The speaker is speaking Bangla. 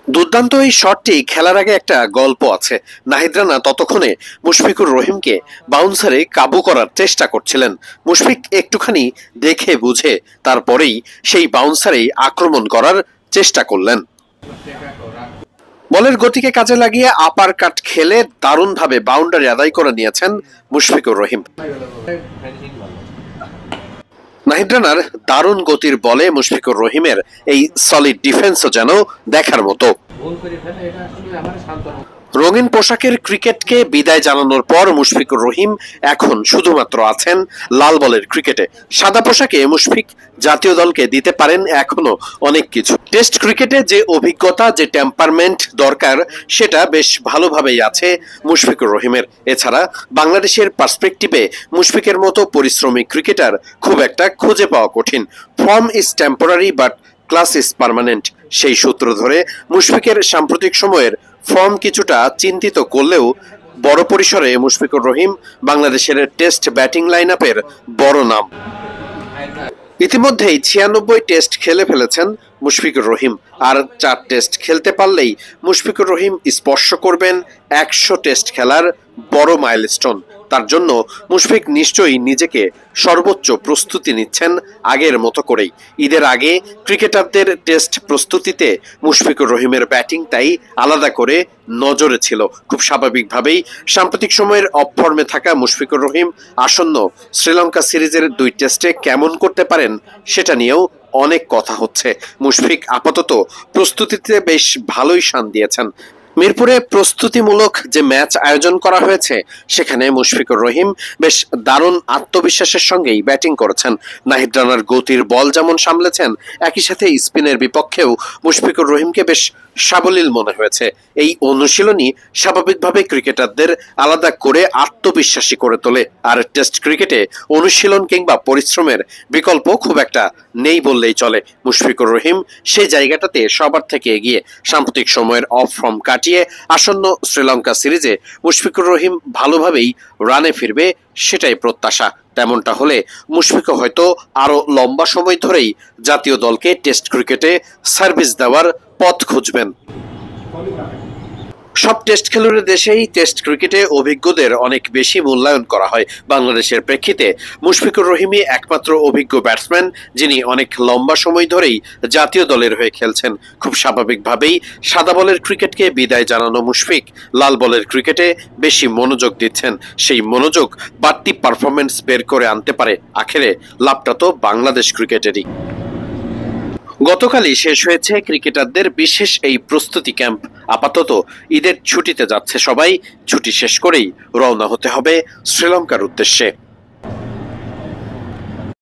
দুর্দান্ত এই শটটি খেলার আগে একটা গল্প আছে। নাহিদ রানা ততক্ষণে মুশফিকুর রহিমকে বাউন্সারে কাবু করার চেষ্টা করছিলেন। মুশফিক একটুখানি দেখে বুঝে তারপরেই সেই বাউন্সারেই আক্রমণ করার চেষ্টা করলেন। বলের গতিকে কাজে লাগিয়ে আপার কাট খেলে দারুণভাবে বাউন্ডারি আদায় করে নিয়েছেন মুশফিকুর রহিম। নাহিদ রানার দারুণ গতির বলে মুশফিকুর রহিমের এই সলিড ডিফেন্সও যেন দেখার মতো। রঙিন পোশাকের ক্রিকেটকে বিদায় জানানোর পর মুশফিকুর রহিম এখন শুধুমাত্র আছেন লাল বলের ক্রিকেটে। সাদা পোশাকে মুশফিক জাতীয় দলকে দিতে পারেন এখনো অনেক কিছু। টেস্ট ক্রিকেটে যে অভিজ্ঞতা, যে টেম্পারমেন্ট দরকার সেটা বেশ ভালোভাবেই আছে মুশফিকুর রহিমের। এছাড়া বাংলাদেশের পার্সপেক্টিভে মুশফিকের মতো পরিশ্রমী ক্রিকেটার খুব একটা খুঁজে পাওয়া কঠিন। Form is temporary but class is permanent. সেই সূত্র ধরে মুশফিকের সাম্প্রতিক সময়ের ফর্ম কিছুটা চিন্তিত করলেও বড় পরিসরে মুশফিকুর রহিম বাংলাদেশের টেস্ট ব্যাটিং লাইন আপের বড় নাম। ইতিমধ্যেই 96 টেস্ট খেলে ফেলেছেন মুশফিকুর রহিম। আর 4 টেস্ট খেলতে পারলেই মুশফিকুর রহিম স্পর্শ করবেন 100 টেস্ট খেলার বড় মাইলস্টোন। তার জন্য মুশফিক নিশ্চয়ই নিজেকে সর্বোচ্চ প্রস্তুতি নিচ্ছেন আগের মতো করেই। ঈদের আগে ক্রিকেটারদের টেস্ট প্রস্তুতিতে মুশফিকুর রহিমের ব্যাটিংটাই আলাদা করে নজরে ছিল। খুব স্বাভাবিকভাবেই সাম্প্রতিক সময়ের অফ ফর্মে থাকা মুশফিকুর রহিম আসন্ন শ্রীলঙ্কা সিরিজের 2 টেস্টে কেমন করতে পারেন সেটা নিয়েও অনেক কথা হচ্ছে। মুশফিক আপাতত প্রস্তুতিতে বেশ ভালোই শান দিয়েছেন। মিরপুরে প্রস্তুতিমূলক যে ম্যাচ আয়োজন করা হয়েছে সেখানে মুশফিকুর রহিম বেশ দারুণ আত্মবিশ্বাসের সঙ্গেই ব্যাটিং করেছেন। নাহিদ রানার গতির বল যেমন সামলেছেন, একই সাথে স্পিনের বিপক্ষেও মুশফিকুর রহিমকে বেশ সাবলীল মনে হয়েছে। এই অনুশীলনই স্বাভাবিকভাবে ক্রিকেটারদের আলাদা করে আত্মবিশ্বাসী করে তোলে। আর টেস্ট ক্রিকেটে অনুশীলন কিংবা পরিশ্রমের বিকল্প খুব একটা নেই বললেই চলে। মুশফিকুর রহিম সেই জায়গাটাতে সবার থেকে এগিয়ে। সাম্প্রতিক সময়ের অফ ফর্ম কাটিয়ে আসন্ন শ্রীলঙ্কা সিরিজে মুশফিকুর রহিম ভালোভাবেই রানে ফিরবে, সেটাই প্রত্যাশা। তেমনটা হলে মুশফিকও হয়তো আরো লম্বা সময় ধরেই জাতীয় দলকে টেস্ট ক্রিকেটে সার্ভিস দেওয়ার পথ খুঁজবেন। সব টেস্ট খেলুড়ে দেশেই টেস্ট ক্রিকেটে অভিজ্ঞদের অনেক বেশি মূল্যায়ন করা হয়। বাংলাদেশের প্রেক্ষিতে মুশফিকুর রহিমই একমাত্র অভিজ্ঞ ব্যাটসম্যান যিনি অনেক লম্বা সময় ধরেই জাতীয় দলের হয়ে খেলছেন। খুব স্বাভাবিকভাবেই সাদা বলের ক্রিকেটকে বিদায় জানানো মুশফিক লাল বলের ক্রিকেটে বেশি মনোযোগ দিচ্ছেন। সেই মনোযোগ বাড়তি পারফরমেন্স বের করে আনতে পারে। আখেরে লাভটা তো বাংলাদেশ ক্রিকেটেরই। গতকালই শেষ হয়েছে ক্রিকেটারদের বিশেষ এই প্রস্তুতি ক্যাম্প। আপাতত ঈদের ছুটিতে যাচ্ছে সবাই। ছুটি শেষ করেই রওনা হতে হবে শ্রীলঙ্কার উদ্দেশ্যে।